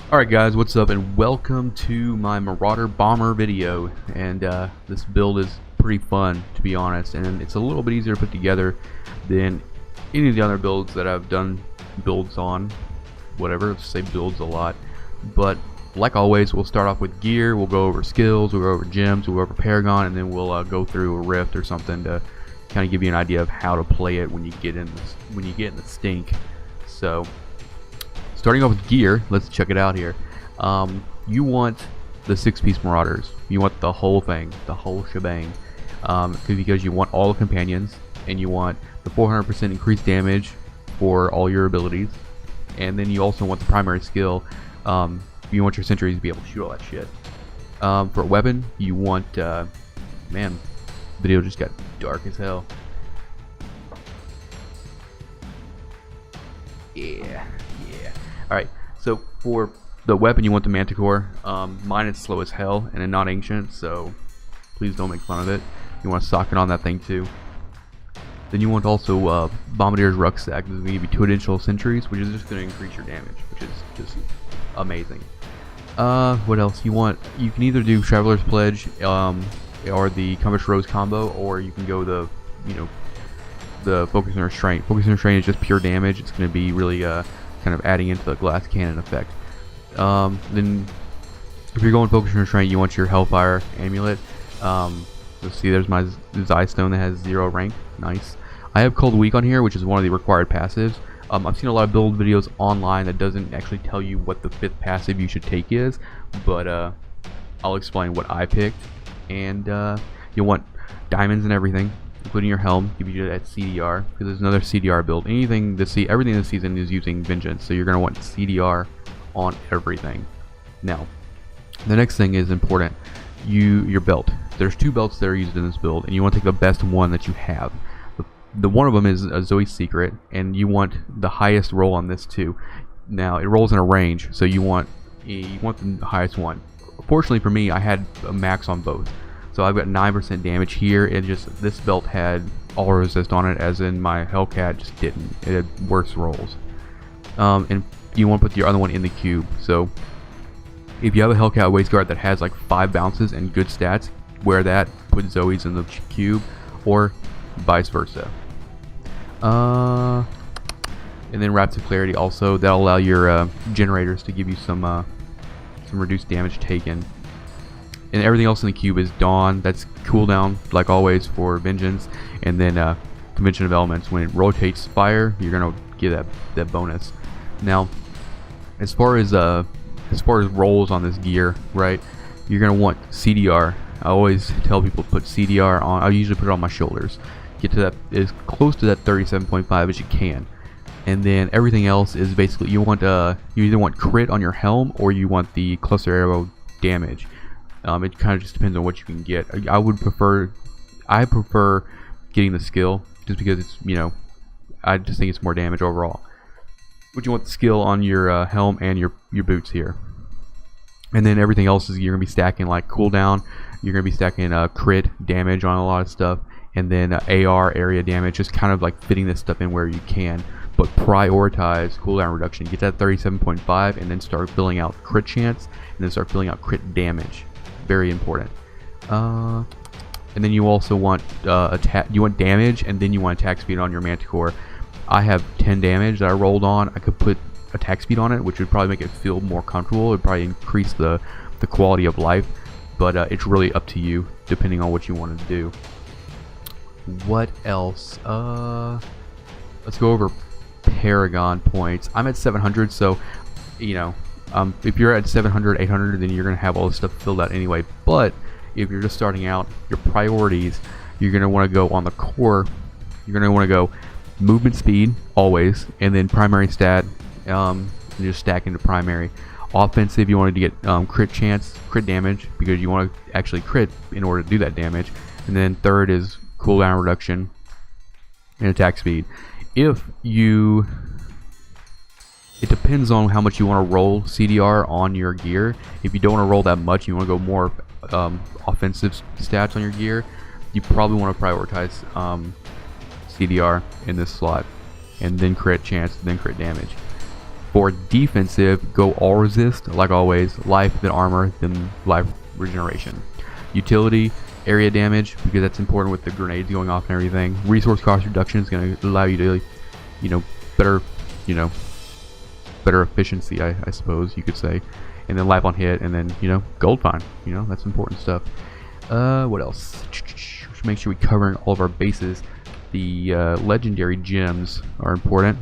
Alright guys, what's up and welcome to my Marauder Bomber video. And this build is pretty fun, to be honest, and it's a little bit easier to put together than any of the other builds that I've done builds on. Whatever, let's say builds a lot. But like always, we'll start off with gear, we'll go over skills, we'll go over gems, we'll go over Paragon, and then we'll go through a rift or something to kind of give you an idea of how to play it when you get in the stink. So starting off with gear, let's check it out here. You want the 6-piece Marauders. You want the whole thing, the whole shebang, because you want all the companions, and you want the 400% increased damage for all your abilities, and then you also want the primary skill. You want your sentries to be able to shoot all that shit. For a weapon, you want man, video just got dark as hell. Yeah. Alright, so for the weapon you want the Manticore. Mine is slow as hell and not ancient, so please don't make fun of it. You want to sock it on that thing too. Then you want also Bombardier's Rucksack. This is going to give you 2 additional sentries, which is just going to increase your damage, which is just amazing. What else you want? You can either do Traveler's Pledge or the Compass Rose combo, or you can go the Focus and Restraint. Focus and Restraint is just pure damage. It's going to be really kind of adding into the glass cannon effect. Then if you're going Focus and Restraint, you want your Hellfire Amulet. Let's see, there's my Zystone that has 0 rank. Nice. I have Cold Weak on here, which is one of the required passives. I've seen a lot of build videos online that doesn't actually tell you what the 5th passive you should take is, but I'll explain what I picked. And you want diamonds and everything, including your helm, give you that CDR, because there's another CDR build. Everything this season is using Vengeance, so you're going to want CDR on everything. Now, the next thing is important. Your belt. There's 2 belts that are used in this build, and you want to take the best one that you have. The one of them is a Zoe's Secret, and you want the highest roll on this too. Now, it rolls in a range, so you want the highest one. Fortunately for me, I had a max on both. So I've got 9% damage here, and just this belt had all resist on it, as in my Hellcat just didn't. It had worse rolls. And you want to put your other one in the cube. So if you have a Hellcat waistguard that has like 5 bounces and good stats, wear that, put Zoe's in the cube, or vice versa. And then Raps of Clarity also, that'll allow your generators to give you some reduced damage taken. And everything else in the cube is Dawn. That's cooldown, like always, for Vengeance. And then Convention of Elements. When it rotates fire, you're gonna get that bonus. Now, as far as rolls on this gear, right? You're gonna want CDR. I always tell people to put CDR on. I usually put it on my shoulders. Get to that as close to that 37.5 as you can. And then everything else is basically you either want crit on your helm or you want the cluster arrow damage. It kind of just depends on what you can get. I prefer getting the skill, just because it's, I just think it's more damage overall. But you want the skill on your helm and your boots here. And then everything else is you're gonna be stacking like cooldown. You're gonna be stacking crit damage on a lot of stuff, and then AR area damage. Just kind of like fitting this stuff in where you can. But prioritize cooldown reduction. Get that 37.5, and then start filling out crit chance, and then start filling out crit damage. Very important. And then you also want you want damage, and then you want attack speed on your Manticore. I have 10 damage that I rolled on. I could put attack speed on it, which would probably make it feel more comfortable. It would probably increase the quality of life, but it's really up to you, depending on what you want to do. What else? Let's go over Paragon points. I'm at 700, so if you're at 700, 800, then you're gonna have all this stuff filled out anyway. But if you're just starting out, your priorities, you're gonna want to go on the core. You're gonna want to go movement speed always, and then primary stat. And just stack into primary. Offensive, you want to get crit chance, crit damage, because you want to actually crit in order to do that damage. And then third is cooldown reduction and attack speed. It depends on how much you want to roll CDR on your gear. If you don't want to roll that much, you want to go more offensive stats on your gear, you probably want to prioritize CDR in this slot, and then crit chance, then crit damage. For defensive, go all resist, like always, life, then armor, then life regeneration. Utility, area damage, because that's important with the grenades going off and everything. Resource cost reduction is going to allow you to, better, better efficiency, I suppose you could say. And then life on hit, and then, gold fine. That's important stuff. What else? Should make sure we cover all of our bases. The legendary gems are important.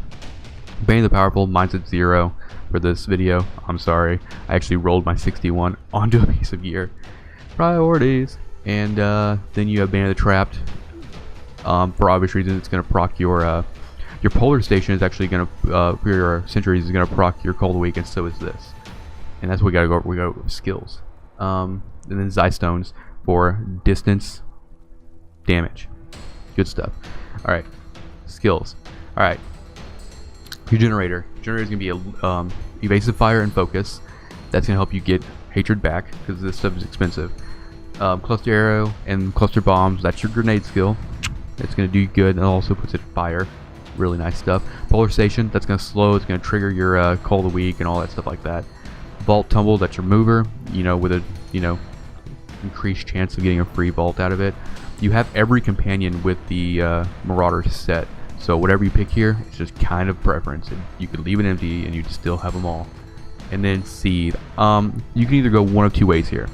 Bane the Powerful, mine's at 0 for this video. I'm sorry. I actually rolled my 61 onto a piece of gear. Priorities. And then you have Bane of the Trapped. For obvious reasons, it's going to proc your Polar Station is actually going to, for your Sentries, is going to proc your Cold Weak, and so is this. And that's what we got to go. We got skills. And then Zystones for distance damage. Good stuff. All right, skills. All right. Your generator is going to be a evasive fire and focus. That's going to help you get hatred back because this stuff is expensive. Cluster arrow and cluster bombs. That's your grenade skill. It's going to do you good, and it also puts it fire. Really nice stuff. Polar Station. That's going to slow. It's going to trigger your Call of the Week and all that stuff like that. Vault Tumble. That's your mover. With a increased chance of getting a free vault out of it. You have every companion with the Marauder set. So whatever you pick here, it's just kind of preference. You could leave it empty and you'd still have them all. And then Seed. You can either go one of two ways here.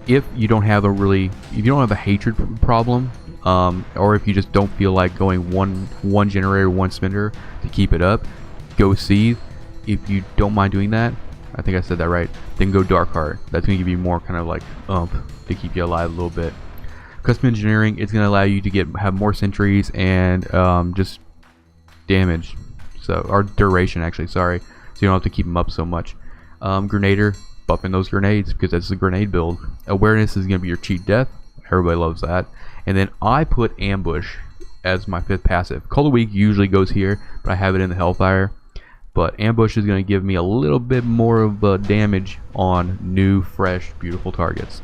If you don't have a hatred problem, or if you just don't feel like going one generator, one spender to keep it up, go Seed. If you don't mind doing that, I think I said that right, then go Dark Heart. That's going to give you more kind of like to keep you alive a little bit. Custom Engineering, it's going to allow you to have more sentries and just damage, or duration actually, sorry, so you don't have to keep them up so much. Grenader, buffing those grenades because that's a grenade build. Awareness is going to be your cheat death, everybody loves that. And then I put Ambush as my 5th passive. Call of the Week usually goes here, but I have it in the Hellfire. But Ambush is going to give me a little bit more of damage on new, fresh, beautiful targets.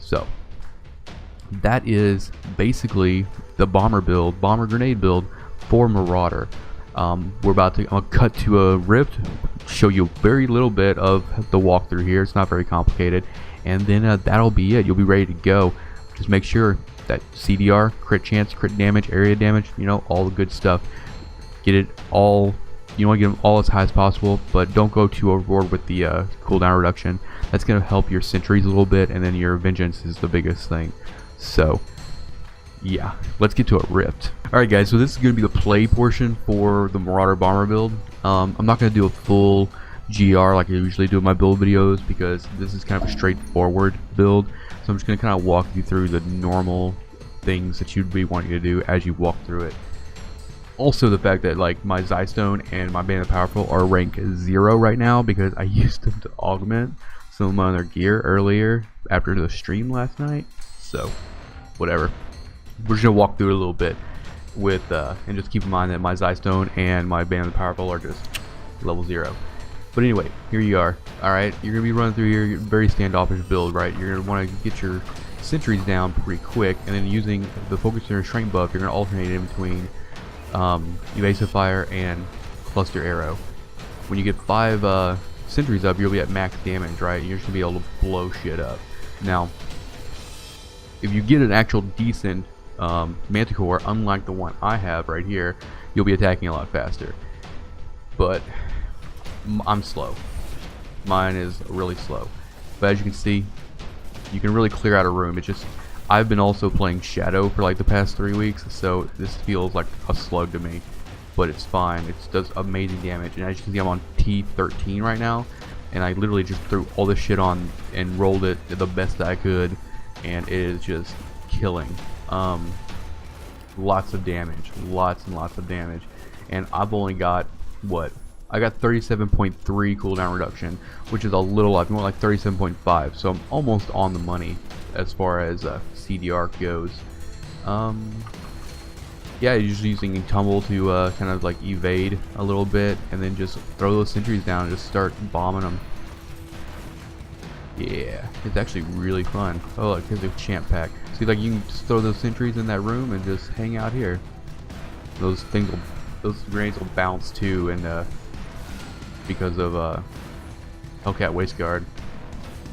So that is basically the bomber grenade build for Marauder. I'm gonna cut to a rift, show you a very little bit of the walkthrough here. It's not very complicated, and then that'll be it. You'll be ready to go. Just make sure that CDR, crit chance, crit damage, area damage, all the good stuff. Get it all. You want to get them all as high as possible, but don't go too overboard with the cooldown reduction. That's going to help your sentries a little bit, and then your vengeance is the biggest thing. So yeah, let's get to a rift. Alright guys, so this is going to be the play portion for the Marauder bomber build. I'm not going to do a full GR like I usually do in my build videos because this is kind of a straightforward build. So I'm just going to kind of walk you through the normal things that you'd be wanting to do as you walk through it. Also the fact that like my Zystone and my Bane of the Powerful are rank 0 right now because I used them to augment some of my other gear earlier after the stream last night. So whatever. We're just gonna walk through it a little bit with and just keep in mind that my Zystone and my Bane of the Powerful are just level 0. But anyway, here you are. Alright, you're gonna be running through here, very standoffish build, right? You're gonna want to get your sentries down pretty quick, and then using the focus and shrink buff, you're gonna alternate in between evasive fire and cluster arrow. When you get 5 sentries up, you'll be at max damage, right? You're just gonna be able to blow shit up. Now, if you get an actual decent Manticore, unlike the one I have right here, you'll be attacking a lot faster. But I'm slow. Mine is really slow. But as you can see, you can really clear out a room. It's just, I've been also playing Shadow for like the past 3 weeks, so this feels like a slug to me. But it's fine. It does amazing damage. And as you can see, I'm on T13 right now, and I literally just threw all this shit on and rolled it the best that I could, and it is just killing. Lots of damage, lots and lots of damage, and I've only got what? I got 37.3 cooldown reduction, which is a little off. You want like 37.5, so I'm almost on the money as far as CDR goes. Yeah, you're just using Tumble to kind of like evade a little bit, and then just throw those sentries down and just start bombing them. Yeah, it's actually really fun. Oh, look, here's a champ pack. See, like, you can just throw those sentries in that room and just hang out here. Those grenades will bounce too, and because of Hellcat Waistguard.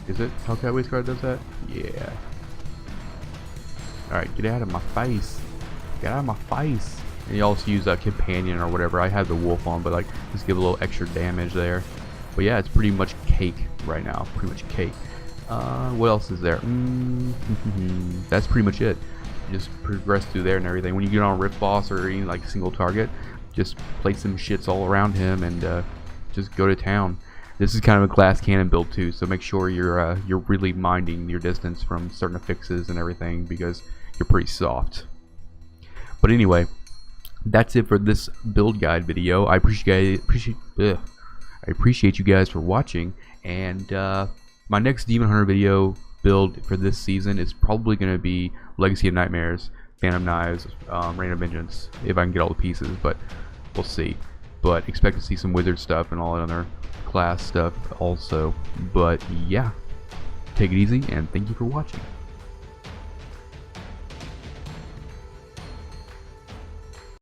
Is it Hellcat Waistguard does that? Yeah. Alright, get out of my face. Get out of my face. And you also use a companion or whatever. I had the wolf on, but like just give a little extra damage there. But yeah, it's pretty much cake right now. Pretty much cake. What else is there? That's pretty much it. You just progress through there and everything. When you get on a Rift boss or any like single target, just place some shits all around him and just go to town. This is kind of a glass cannon build too, so make sure you're really minding your distance from certain affixes and everything because you're pretty soft. But anyway, that's it for this build guide video. I appreciate you guys for watching, and my next Demon Hunter video build for this season is probably going to be Legacy of Nightmares, Phantom Knives, Reign of Vengeance, if I can get all the pieces, but we'll see. But expect to see some wizard stuff and all that other class stuff also. But yeah, take it easy and thank you for watching.